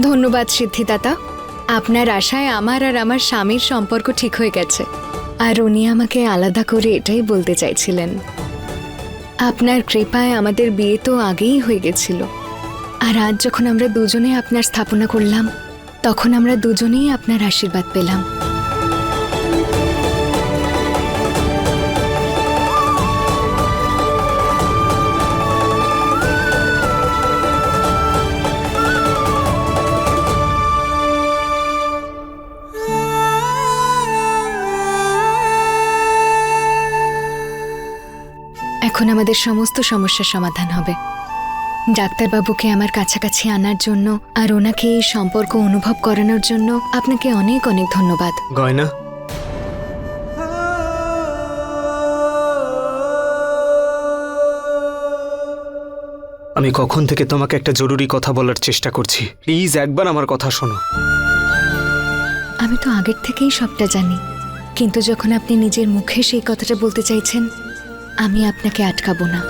ধন্যবাদ সিদ্ধিদাতা। আপনার আশায় আমার আর আমার স্বামীর সম্পর্ক ঠিক হয়ে গেছে, আর উনি আমাকে আলাদা করে এটাই বলতে চাইছিলেন। আপনার কৃপায় আমাদের বিয়ে তো আগেই হয়ে গেছিল, আর আজ যখন আমরা দুজনে আপনার স্থাপনা করলাম, তখন আমরা দুজনেই আপনার আশীর্বাদ পেলাম। এখন আমাদের সমস্ত সমস্যার সমাধান হবে। ডাক্তারবাবুকে আমার কাছাকাছি আনার জন্য আর ওনাকে এই সম্পর্ক অনুভব করানোর জন্য আপনাকে অনেক অনেক ধন্যবাদ। গয়না, আমি কখন থেকে তোমাকে একটা জরুরি কথা বলার চেষ্টা করছি, প্লিজ একবার আমার কথা শোনো। আমি তো আগের থেকেই সবটা জানি, কিন্তু যখন আপনি নিজের মুখে সেই কথাটা বলতে চাইছেন, আমি আপনাকে আটকাবো না।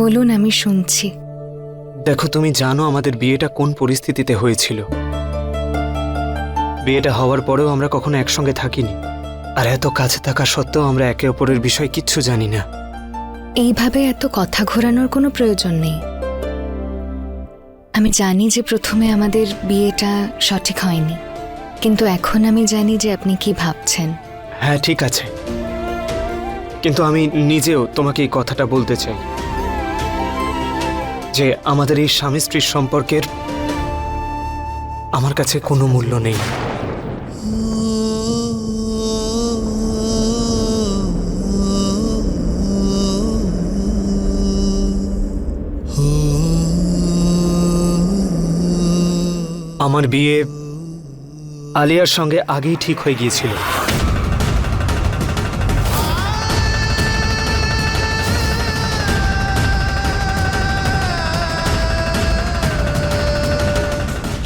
বলুন, আমি শুনছি। দেখো, তুমি জানো আমাদের বিয়েটা কোন পরিস্থিতিতে হয়েছিল। বিয়েটা হওয়ার পরেও আমরা কখনো একসঙ্গে থাকিনি, আর এত কাছে থাকা সত্ত্বেও আমরা একে অপরের বিষয়ে কিচ্ছু জানি না। এইভাবে এত কথা ঘোরানোর কোনো প্রয়োজন নেই। আমি জানি যে প্রথমে আমাদের বিয়েটা সঠিক হয়নি, কিন্তু এখন আমি জানি যে আপনি কি ভাবছেন। হ্যাঁ, ঠিক আছে, কিন্তু আমি নিজেও তোমাকে এই কথাটা বলতে চাই যে আমাদের এই স্বামী স্ত্রীর সম্পর্কের আমার কাছে কোনো মূল্য নেই। আমার বিয়ে আলিয়ার সঙ্গে আগেই ঠিক হয়ে গিয়েছিল।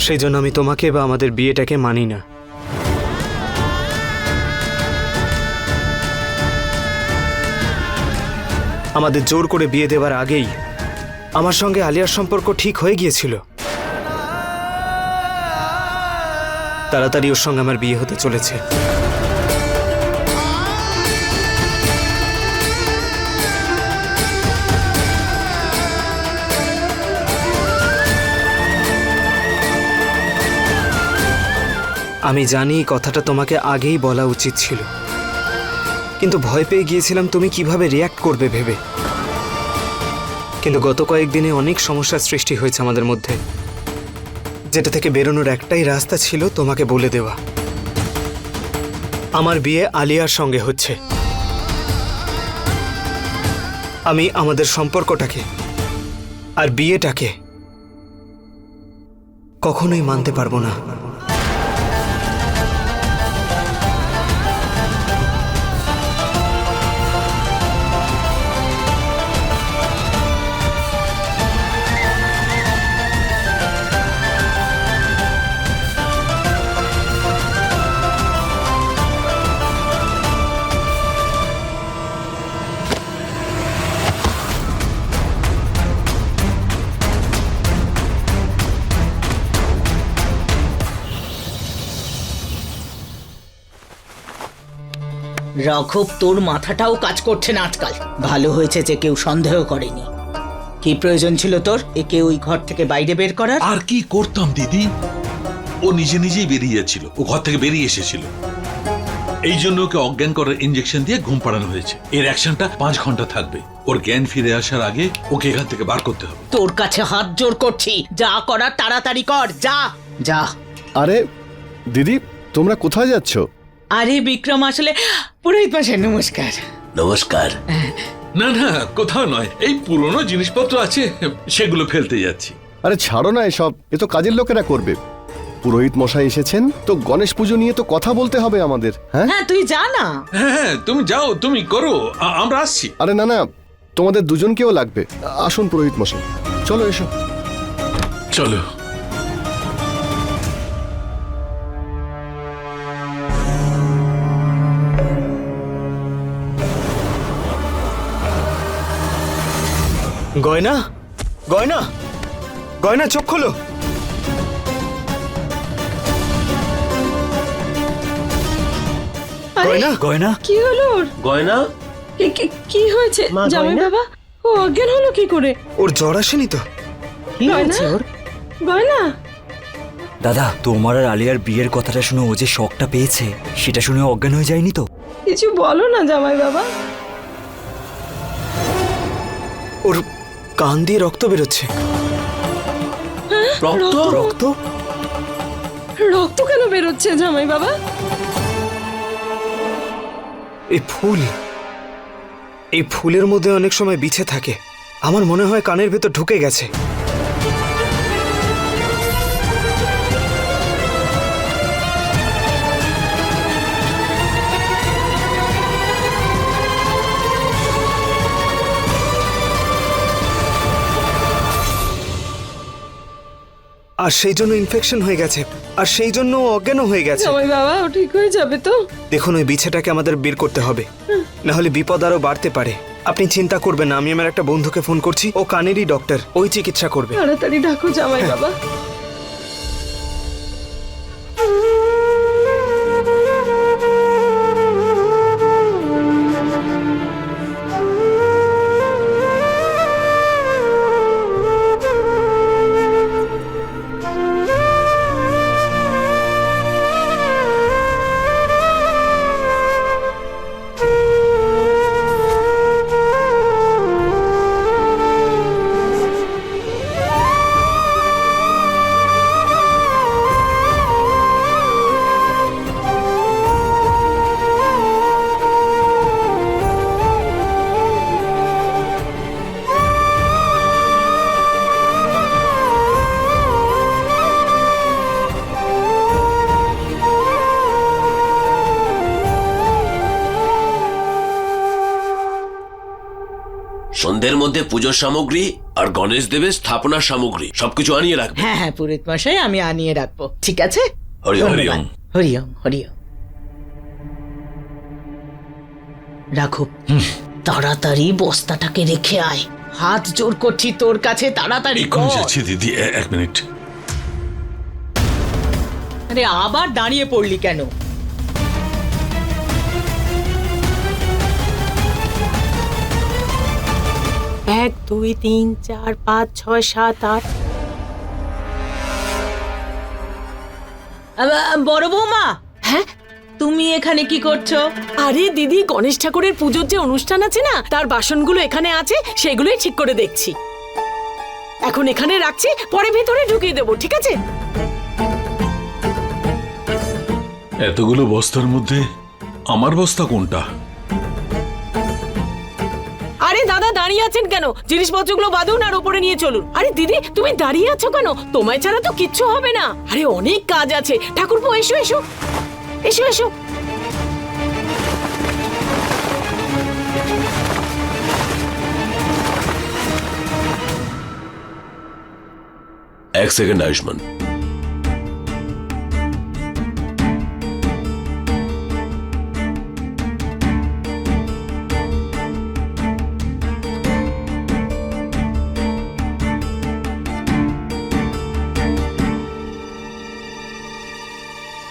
সেই জন্য আমি তোমাকে বা আমাদের বিয়েটাকে মানি না। আমাদের জোর করে বিয়ে দেওয়ার আগেই আমার সঙ্গে আলিয়ার সম্পর্ক ঠিক হয়ে গিয়েছিল। তাড়াতাড়ি ওর সঙ্গে আমার বিয়ে হতে চলেছে। আমি জানি কথাটা তোমাকে আগেই বলা উচিত ছিল, কিন্তু ভয় পেয়ে গিয়েছিলাম তুমি কিভাবে রিয়্যাক্ট করবে ভেবে। কিন্তু গত কয়েকদিনে অনেক সমস্যার সৃষ্টি হয়েছে আমাদের মধ্যে, যেটা থেকে বেরোনোর একটাই রাস্তা ছিল তোমাকে বলে দেওয়া। আমার বিয়ে আলিয়ার সঙ্গে হচ্ছে। আমি আমাদের সম্পর্কটাকে আর বিয়েটাকে কখনোই মানতে পারবো না। রাঘব, তোর মাথাটাও কাজ করছে না আজকাল। ভালো হয়েছে যে কেউ সন্দেহ করেনি। কি প্রয়োজন ছিল তোর একে ওই ঘর থেকে বাইরে বের করার? আর কি করতাম দিদি, ও নিজে নিজেই বেরিয়ে যাচ্ছিল, ও ঘর থেকে বেরিয়ে এসেছিল। এই জন্য ওকে অজ্ঞান করার ইনজেকশন দিয়ে ঘুম পাড়ানো হয়েছে। এর অ্যাকশনটা 5 ঘন্টা থাকবে। ওর জ্ঞান ফিরে আসার আগে ওকে এখান থেকে বার করতে হবে। তোর কাছে হাত জোর করছি, যা করার তাড়াতাড়ি কর, যা যা। আরে দিদি, তোমরা কোথায় যাচ্ছ? আরে বিক্রম, আসলে পুরোহিত মশাই নমস্কার। নমস্কার। না না, কোথাও নয়, এই পুরনো জিনিসপত্র আছে সেগুলো ফেলতে যাচ্ছি। আরে ছাড়ো না এসব, এ তো কাজের লোকেরা করবে। পুরোহিত মশাই এসেছেন তো গণেশ পুজো নিয়ে তো কথা বলতে হবে আমাদের। হ্যাঁ হ্যাঁ, তুই যা না। হ্যাঁ, তুমি যাও, তুমি করো, আমরা আসছি। আরে না না, তোমাদের দুজনকেও লাগবে। আসুন পুরোহিত মশাই, চলো এসো। চলো। গয়না, গয়না, গয়না, চোখ খোলো। গয়না, গয়না, কি হলো ওর? গয়না কি হয়েছে মা, জামাই গয়না? বাবা? ও অজ্ঞান হলো কি করে? ওর জ্বর আসেনি তো? কি হয়েছে ওর? গয়না, দাদা, তোমার আর আলিয়ার বিয়ের কথাটা শুনে ও যে শকটা পেয়েছে সেটা শুনে অজ্ঞান হয়ে যায়নি তো? কিছু বলো না জামাই বাবা। ওর কান দিয়ে রক্ত বেরোচ্ছে। রক্ত? রক্ত? রক্ত কেন বেরোচ্ছে জামাই বাবা? এই ফুল, এই ফুলের মধ্যে অনেক সময় বিছে থাকে। আমার মনে হয় কানের ভেতর ঢুকে গেছে। আর সেই জন্য ইনফেকশন হয়ে গেছে, আর সেই জন্য ও অজ্ঞান হয়ে গেছে। জামাই বাবা ও ঠিক হয়ে যাবে তো? দেখুন, ওই বিছেটাকে আমাদের বের করতে হবে, না হলে বিপদ আরো বাড়তে পারে। আপনি চিন্তা করবেন না, আমি আমার একটা বন্ধুকে ফোন করছি, ও কানেরই ডক্টর, ওই চিকিৎসা করবে। তাড়াতাড়ি ডাকো জামাই বাবা। সন্ধ্যের মধ্যে পুজোর সামগ্রী আর গণেশ দেবের স্থাপনার সামগ্রী সবকিছু আনিয়ে রাখবে। হ্যাঁ হ্যাঁ পুরোহিত মশাই, আমি আনিয়ে রাখবো। ঠিক আছে? হরি ওম, হরি ধন্যবাদ। ওম। হরি ওম, হরি ওম। রাখো, তাড়াতাড়ি বস্তাটাকে রেখে আয়। হাত জোর করছি তোর কাছে, তাড়াতাড়ি এক্ষুনি কর। যাচ্ছি দিদি, এক মিনিট। আরে আবার দাঁড়িয়ে পড়লি কেন? 1 2 3 4 5 6 7 8। বড় বৌমা, হ্যাঁ তুমি এখানে কি করছো? আরে দিদি, গণেশ ঠাকুরের পুজোর যে অনুষ্ঠান আছে না, তার বাসনগুলো এখানে আছে, সেগুলোই ঠিক করে দেখছি। এখন এখানে রাখছি, পরে ভেতরে ঢুকিয়ে দেবো, ঠিক আছে? এতগুলো বস্তার মধ্যে আমার বস্তা কোনটা? আরে দাদা, দাঁড়িয়ে আছেন কেন? জিনিসপত্রগুলো বাঁধুন আর উপরে নিয়ে চলুন। আরে দিদি, তুমি দাঁড়িয়ে আছো কেন? তোমায় ছাড়া তো কিচ্ছু হবে না। আরে অনেক কাজ আছে। ঠাকুরপো, এসো এসো এসো এসো। এক সেকেন্ড আয়ুষ্মান।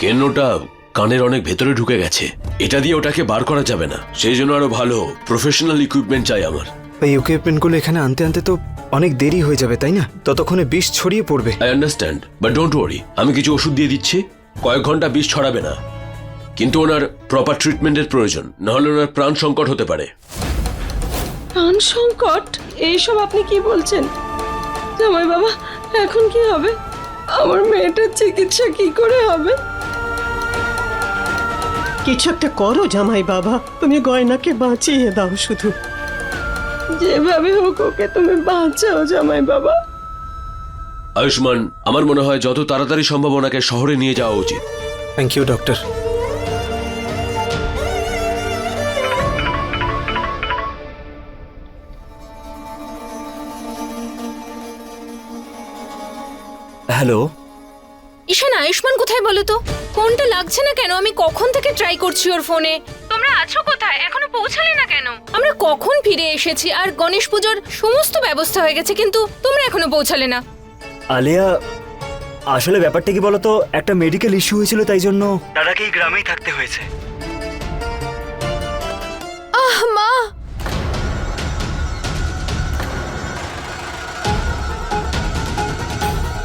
কেন্নটা কানের অনেক ভেতরে ঢুকে গেছে, এটা দিয়ে ওটাকে বার করা যাবে না। সেই জন্য আরো ভালো প্রফেশনাল ইকুইপমেন্ট চাই আমার। এই ইকুইপমেন্টগুলো এখানে আনতে আনতে তো অনেক দেরি হয়ে যাবে, তাই না? ততক্ষণে বিষ ছড়িয়ে পড়বে। I understand, but don't worry, আমি কিছু ওষুধ দিয়ে দিচ্ছি, কয়েক ঘন্টা বিষ ছড়াবে না। কিন্তু ওনার প্রপার ট্রিটমেন্টের প্রয়োজন, নাহলে ওনার প্রাণ সংকট হতে পারে। প্রাণ সংকট? এইসব আপনি কি বলছেন জামাই বাবা? এখন কি হবে? আমার মেয়েটার চিকিৎসা কি করে হবে? কিছু একটা করো জামাই বাবা, তুমি গয়নাকে বাঁচিয়ে দাও শুধু। যেভাবে হোক ওকে তুমি বাঁচাও জামাই বাবা। আয়ুষ্মান, আমার মনে হয় যত তাড়াতাড়ি সম্ভব ওনাকে শহরে নিয়ে যাওয়া উচিত। Thank you doctor. Hello, Ishan, Ayushman কোথায় বলো তো? ফোনটা লাগছে না কেন? আমি কখন থেকে ট্রাই করছি ওর ফোনে। তোমরা আছো কোথায়? এখনো পৌঁছালে না কেন? আমরা কখন ফিরে এসেছি আর গণেশ পুজোর সমস্ত ব্যবস্থা হয়ে গেছে, কিন্তু তোমরা এখনো পৌঁছালে না। আলিয়া, আসলে ব্যাপারটা কি বলতো, একটা মেডিকেল ইস্যু হয়েছিল, তাই জন্য দাদাকে এই গ্রামেই থাকতে হয়েছে।